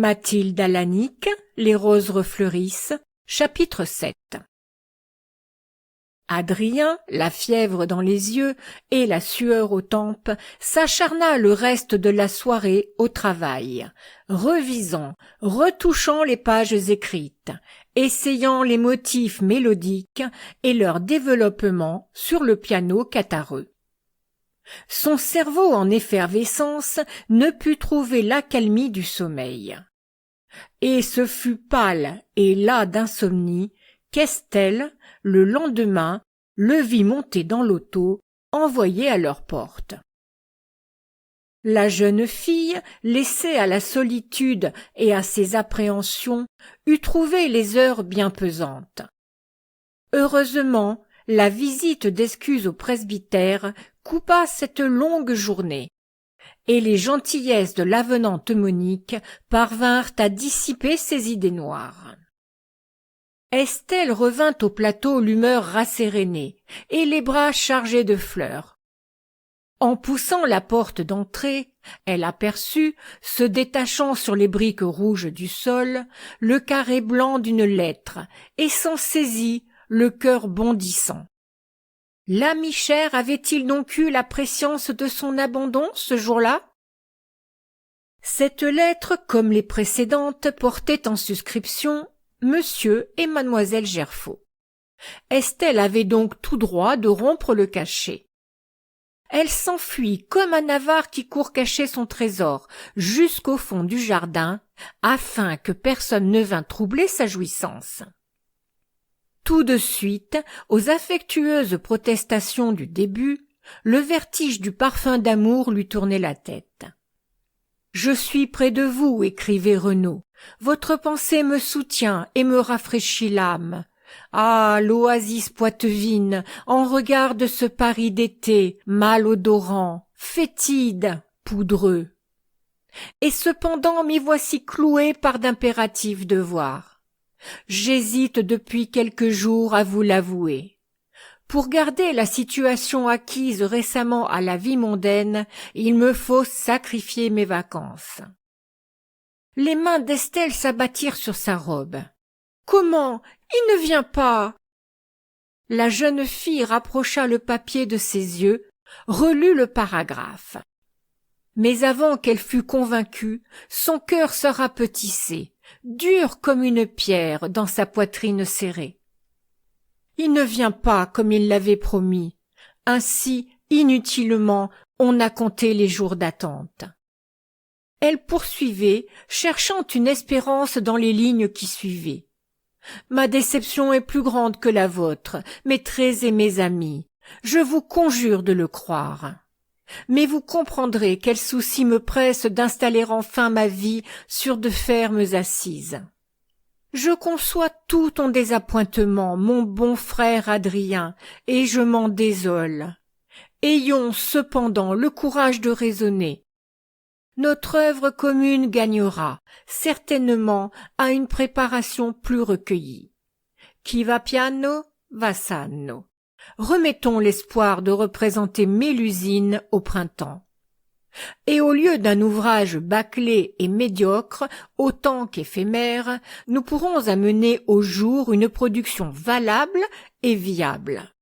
Mathilde Alanic, Les roses refleurissent, chapitre 7. Adrien, la fièvre dans les yeux et la sueur aux tempes, s'acharna le reste de la soirée au travail, revisant, retouchant les pages écrites, essayant les motifs mélodiques et leur développement sur le piano catarrheux. Son cerveau en effervescence ne put trouver l'accalmie du sommeil. Et ce fut pâle et las d'insomnie qu'Estelle, le lendemain, le vit monter dans l'auto, envoyé à leur porte. La jeune fille, laissée à la solitude et à ses appréhensions, eût trouvé les heures bien pesantes. Heureusement, la visite d'excuses au presbytère coupa cette longue journée, et les gentillesses de l'avenante Monique parvinrent à dissiper ses idées noires. Estelle revint au plateau l'humeur rassérénée et les bras chargés de fleurs. En poussant la porte d'entrée, elle aperçut, se détachant sur les briques rouges du sol, le carré blanc d'une lettre et s'en saisit, le cœur bondissant. L'ami cher avait-il donc eu la prescience de son abandon ce jour-là? Cette lettre, comme les précédentes, portait en suscription Monsieur et Mademoiselle Gerfaut. Estelle avait donc tout droit de rompre le cachet. Elle s'enfuit comme un avare qui court cacher son trésor jusqu'au fond du jardin, afin que personne ne vînt troubler sa jouissance. Tout de suite, aux affectueuses protestations du début, le vertige du parfum d'amour lui tournait la tête. « Je suis près de vous, écrivait Renaud. Votre pensée me soutient et me rafraîchit l'âme. Ah, l'oasis poitevine, en regard de ce Paris d'été, malodorant, fétide, poudreux. Et cependant m'y voici cloué par d'impératifs devoirs. J'hésite depuis quelques jours à vous l'avouer. Pour garder la situation acquise récemment à la vie mondaine, il me faut sacrifier mes vacances. » Les mains d'Estelle s'abattirent sur sa robe. « Comment? Il ne vient pas !» La jeune fille rapprocha le papier de ses yeux, relut le paragraphe. Mais avant qu'elle fût convaincue, son cœur se rapetissait, dur comme une pierre dans sa poitrine serrée. Il ne vient pas comme il l'avait promis. Ainsi, inutilement, on a compté les jours d'attente. Elle poursuivait, cherchant une espérance dans les lignes qui suivaient. Ma déception est plus grande que la vôtre, mes très aimés amis. Je vous conjure de le croire. Mais vous comprendrez quel souci me presse d'installer enfin ma vie sur de fermes assises. Je conçois tout ton désappointement, mon bon frère Adrien, et je m'en désole. Ayons cependant le courage de raisonner. Notre œuvre commune gagnera, certainement, à une préparation plus recueillie. Qui va piano, va sano. Remettons l'espoir de représenter Mélusine au printemps. Et au lieu d'un ouvrage bâclé et médiocre, autant qu'éphémère, nous pourrons amener au jour une production valable et viable.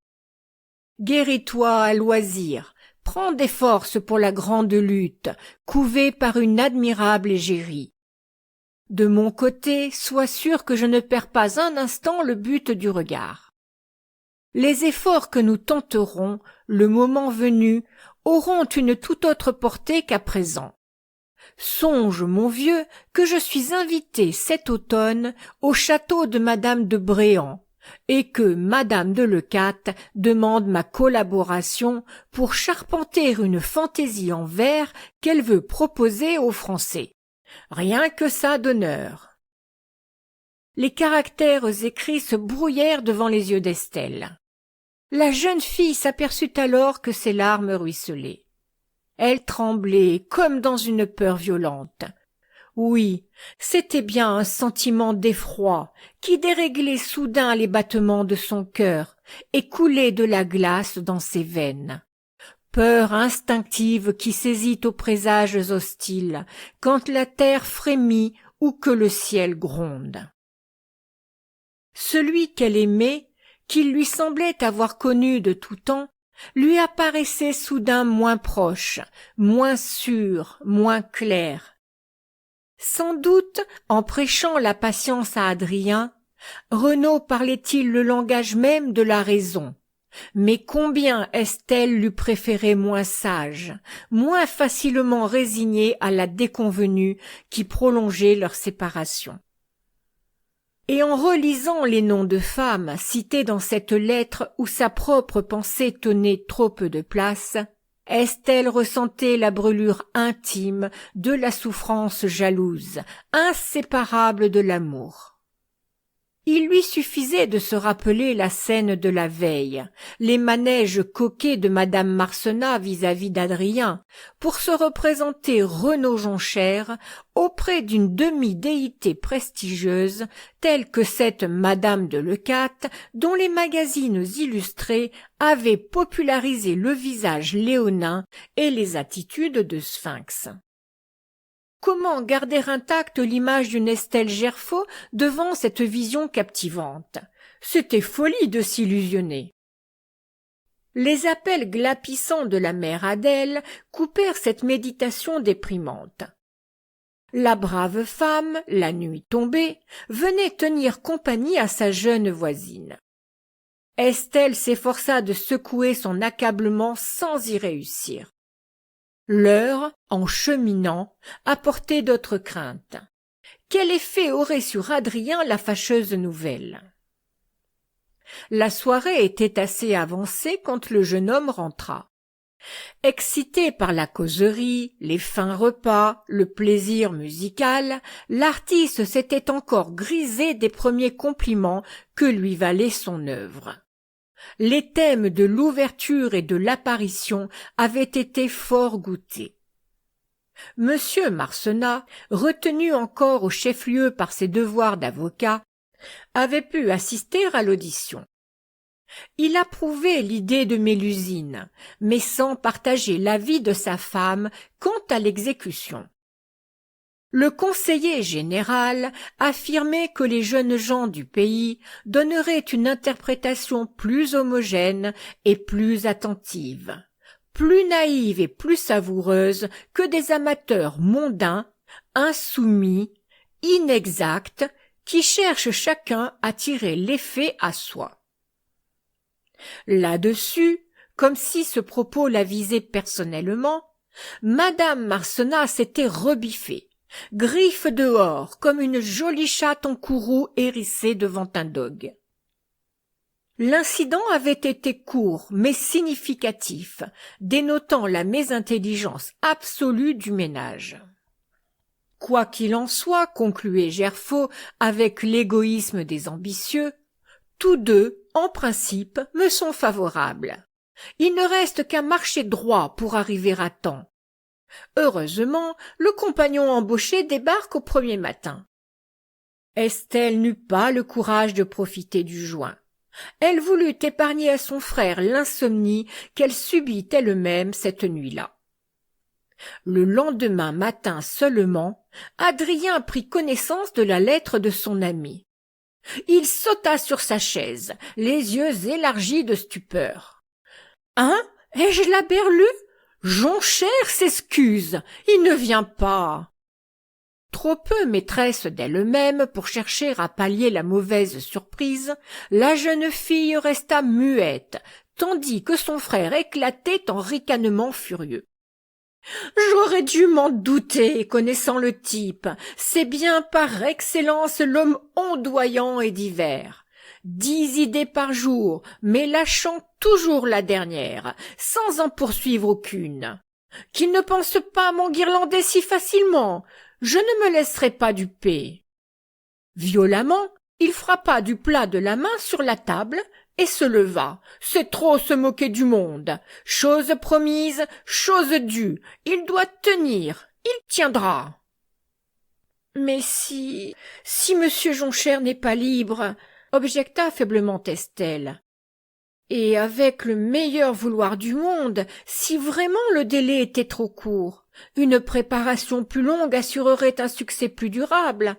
Guéris-toi à loisir, prends des forces pour la grande lutte, couvée par une admirable égérie. De mon côté, sois sûr que je ne perds pas un instant le but du regard. Les efforts que nous tenterons, le moment venu, auront une toute autre portée qu'à présent. Songe, mon vieux, que je suis invité cet automne au château de madame de Bréant, et que madame de Lecate demande ma collaboration pour charpenter une fantaisie en vers qu'elle veut proposer aux Français. Rien que ça d'honneur. Les caractères écrits se brouillèrent devant les yeux d'Estelle. La jeune fille s'aperçut alors que ses larmes ruisselaient. Elle tremblait comme dans une peur violente. Oui, c'était bien un sentiment d'effroi qui déréglait soudain les battements de son cœur et coulait de la glace dans ses veines. Peur instinctive qui saisit aux présages hostiles quand la terre frémit ou que le ciel gronde. Celui qu'elle aimait, qu'il lui semblait avoir connu de tout temps, lui apparaissait soudain moins proche, moins sûr, moins clair. Sans doute, en prêchant la patience à Adrien, Renaud parlait-il le langage même de la raison. Mais combien Estelle l'eût préféré moins sage, moins facilement résignée à la déconvenue qui prolongeait leur séparation. Et en relisant les noms de femmes cités dans cette lettre où sa propre pensée tenait trop peu de place, Estelle ressentait la brûlure intime de la souffrance jalouse, inséparable de l'amour. Il lui suffisait de se rappeler la scène de la veille, les manèges coquets de madame Marcenat vis-à-vis d'Adrien, pour se représenter Renaud Jonchère auprès d'une demi-déité prestigieuse telle que cette madame de Leucate dont les magazines illustrés avaient popularisé le visage léonin et les attitudes de Sphinx. Comment garder intacte l'image d'une Estelle Gerfaut devant cette vision captivante? C'était folie de s'illusionner. Les appels glapissants de la mère Adèle coupèrent cette méditation déprimante. La brave femme, la nuit tombée, venait tenir compagnie à sa jeune voisine. Estelle s'efforça de secouer son accablement sans y réussir. L'heure, en cheminant, apportait d'autres craintes. Quel effet aurait sur Adrien la fâcheuse nouvelle? La soirée était assez avancée quand le jeune homme rentra. Excité par la causerie, les fins repas, le plaisir musical, l'artiste s'était encore grisé des premiers compliments que lui valait son œuvre. Les thèmes de l'ouverture et de l'apparition avaient été fort goûtés. Monsieur Marcenat, retenu encore au chef-lieu par ses devoirs d'avocat, avait pu assister à l'audition. Il approuvait l'idée de Mélusine, mais sans partager l'avis de sa femme quant à l'exécution. Le conseiller général affirmait que les jeunes gens du pays donneraient une interprétation plus homogène et plus attentive, plus naïve et plus savoureuse que des amateurs mondains, insoumis, inexacts, qui cherchent chacun à tirer l'effet à soi. Là-dessus, comme si ce propos la visait personnellement, madame Marcenat s'était rebiffée, griffe dehors comme une jolie chatte en courroux hérissée devant un dogue. L'incident avait été court mais significatif, dénotant la mésintelligence absolue du ménage. Quoi qu'il en soit, concluait Gerfaut avec l'égoïsme des ambitieux, tous deux, en principe, me sont favorables. Il ne reste qu'à marcher droit pour arriver à temps. Heureusement, le compagnon embauché débarque au premier matin. Estelle n'eut pas le courage de profiter du joint. Elle voulut épargner à son frère l'insomnie qu'elle subit elle-même cette nuit-là. Le lendemain matin seulement, Adrien prit connaissance de la lettre de son ami. Il sauta sur sa chaise, les yeux élargis de stupeur. « Hein? Ai-je la berlue? Jonchère s'excuse, il ne vient pas. » Trop peu maîtresse d'elle-même pour chercher à pallier la mauvaise surprise, la jeune fille resta muette, tandis que son frère éclatait en ricanements furieux. « J'aurais dû m'en douter, connaissant le type. C'est bien par excellence l'homme ondoyant et divers. 10 idées par jour, mais lâchant toujours la dernière, sans en poursuivre aucune. Qu'il ne pense pas m'enguirlander si facilement. Je ne me laisserai pas duper. » Violemment, il frappa du plat de la main sur la table et se leva. C'est trop se moquer du monde. Chose promise, chose due. Il doit tenir, il tiendra. Mais si monsieur Jonchère n'est pas libre, objecta faiblement Estelle. Et avec le meilleur vouloir du monde, si vraiment le délai était trop court, Une préparation plus longue assurerait un succès plus durable.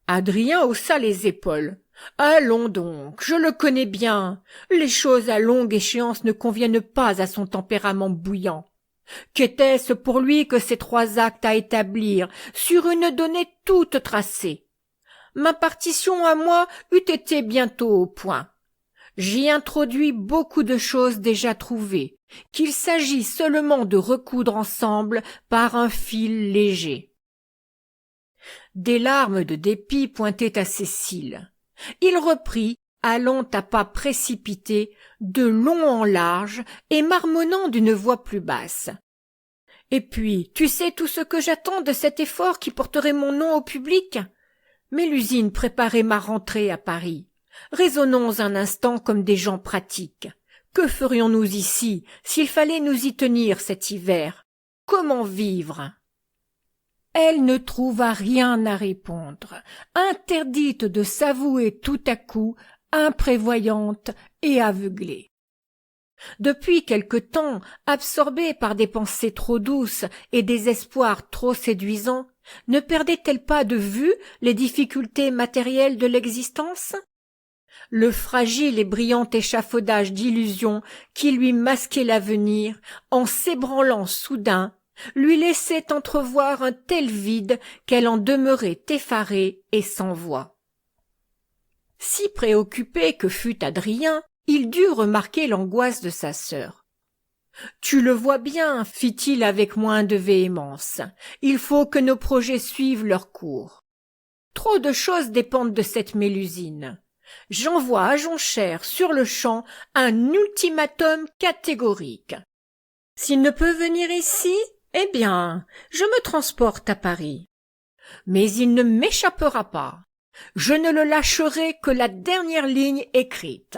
Adrien haussa les épaules. Allons donc, je le connais bien. Les choses à longue échéance ne conviennent pas à son tempérament bouillant. Qu'était-ce pour lui que ces 3 actes à établir sur une donnée toute tracée? Ma partition à moi eût été bientôt au point. J'y introduis beaucoup de choses déjà trouvées, qu'il s'agit seulement de recoudre ensemble par un fil léger. Des larmes de dépit pointaient à ses cils. Il reprit, allant à pas précipités, de long en large, et marmonnant d'une voix plus basse. « Et puis, tu sais tout ce que j'attends de cet effort qui porterait mon nom au public? Mélusine préparait ma rentrée à Paris. Raisonnons un instant comme des gens pratiques. Que ferions-nous ici s'il fallait nous y tenir cet hiver? Comment vivre? » Elle ne trouva rien à répondre, interdite de s'avouer tout à coup imprévoyante et aveuglée. Depuis quelque temps, absorbée par des pensées trop douces et des espoirs trop séduisants, ne perdait-elle pas de vue les difficultés matérielles de l'existence? Le fragile et brillant échafaudage d'illusions qui lui masquait l'avenir, en s'ébranlant soudain, lui laissait entrevoir un tel vide qu'elle en demeurait effarée et sans voix. Si préoccupé que fût Adrien, il dut remarquer l'angoisse de sa sœur. « Tu le vois bien, fit-il avec moins de véhémence, il faut que nos projets suivent leur cours. Trop de choses dépendent de cette Mélusine. J'envoie à Jonchère sur-le-champ un ultimatum catégorique. S'il ne peut venir ici, eh bien, je me transporte à Paris. Mais il ne m'échappera pas. Je ne le lâcherai que la dernière ligne écrite. »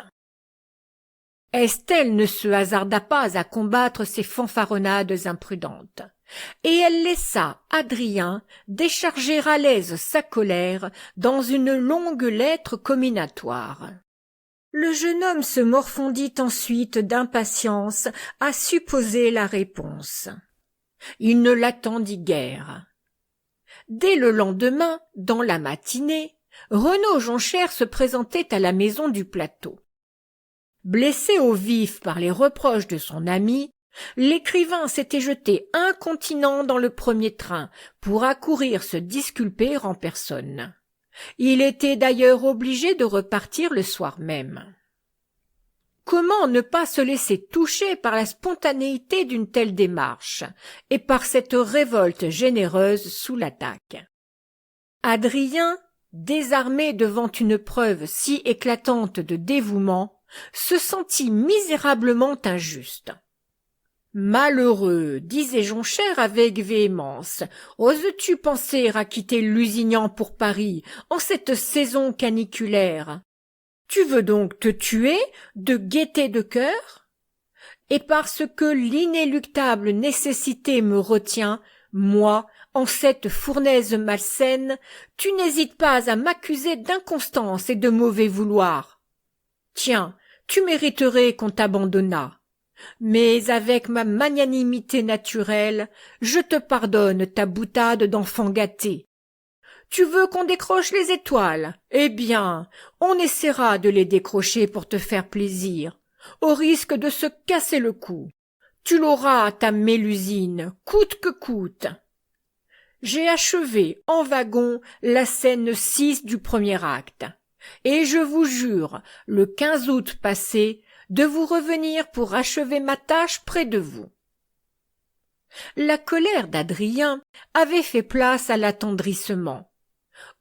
Estelle ne se hasarda pas à combattre ces fanfaronnades imprudentes, et elle laissa Adrien décharger à l'aise sa colère dans une longue lettre comminatoire. Le jeune homme se morfondit ensuite d'impatience à supposer la réponse. Il ne l'attendit guère. Dès le lendemain, dans la matinée, Renaud Jonchère se présentait à la maison du Plateau. Blessé au vif par les reproches de son ami, l'écrivain s'était jeté incontinent dans le premier train pour accourir se disculper en personne. Il était d'ailleurs obligé de repartir le soir même. Comment ne pas se laisser toucher par la spontanéité d'une telle démarche et par cette révolte généreuse sous l'attaque? Adrien, désarmé devant une preuve si éclatante de dévouement, se sentit misérablement injuste. « Malheureux, disait Jonchère avec véhémence, oses-tu penser à quitter Lusignan pour Paris en cette saison caniculaire? Tu veux donc te tuer de gaieté de cœur? Et parce que l'inéluctable nécessité me retient, moi, en cette fournaise malsaine, tu n'hésites pas à m'accuser d'inconstance et de mauvais vouloir. Tiens, tu mériterais qu'on t'abandonnât. Mais avec ma magnanimité naturelle, je te pardonne ta boutade d'enfant gâté. Tu veux qu'on décroche les étoiles? Eh bien, on essaiera de les décrocher pour te faire plaisir, au risque de se casser le cou. Tu l'auras, ta Mélusine, coûte que coûte. J'ai achevé en wagon la scène 6 du premier acte. Et je vous jure, le 15 août passé, de vous revenir pour achever ma tâche près de vous. » La colère d'Adrien avait fait place à l'attendrissement.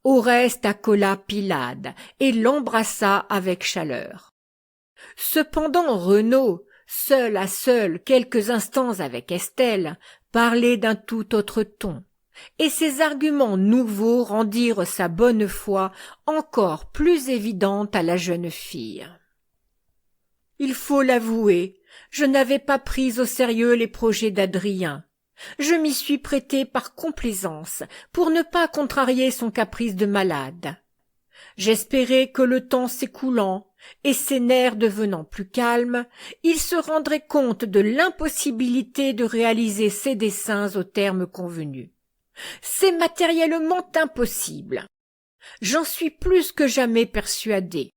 Oreste accola Pylade et l'embrassa avec chaleur. Cependant Renaud, seul à seul quelques instants avec Estelle, parlait d'un tout autre ton. Et ces arguments nouveaux rendirent sa bonne foi encore plus évidente à la jeune fille. Il faut l'avouer, je n'avais pas pris au sérieux les projets d'Adrien. Je m'y suis prêtée par complaisance pour ne pas contrarier son caprice de malade. J'espérais que le temps s'écoulant, et ses nerfs devenant plus calmes, il se rendrait compte de l'impossibilité de réaliser ses desseins au terme convenu. C'est matériellement impossible. J'en suis plus que jamais persuadé.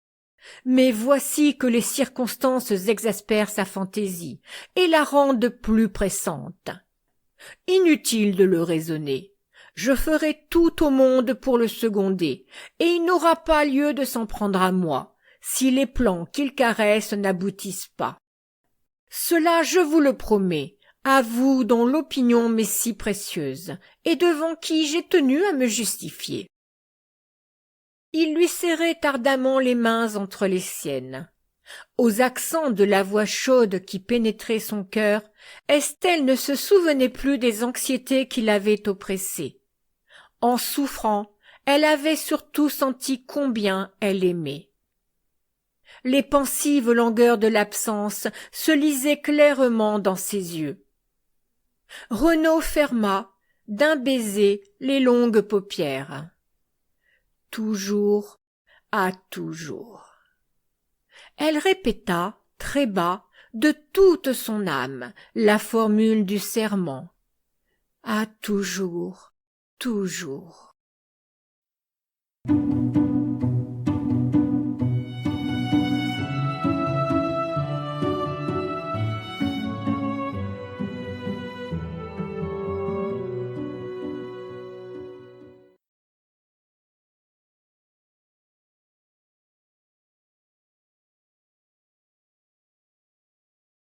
Mais voici que les circonstances exaspèrent sa fantaisie et la rendent plus pressante. Inutile de le raisonner. Je ferai tout au monde pour le seconder, et il n'aura pas lieu de s'en prendre à moi, si les plans qu'il caresse n'aboutissent pas. Cela, je vous le promets, à vous dont l'opinion m'est si précieuse, et devant qui j'ai tenu à me justifier. Il lui serrait ardemment les mains entre les siennes. Aux accents de la voix chaude qui pénétrait son cœur, Estelle ne se souvenait plus des anxiétés qui l'avaient oppressée. En souffrant, elle avait surtout senti combien elle aimait. Les pensives langueurs de l'absence se lisaient clairement dans ses yeux. Renaud ferma, d'un baiser, les longues paupières. Toujours, à toujours. Elle répéta, très bas, de toute son âme, la formule du serment. À toujours, toujours.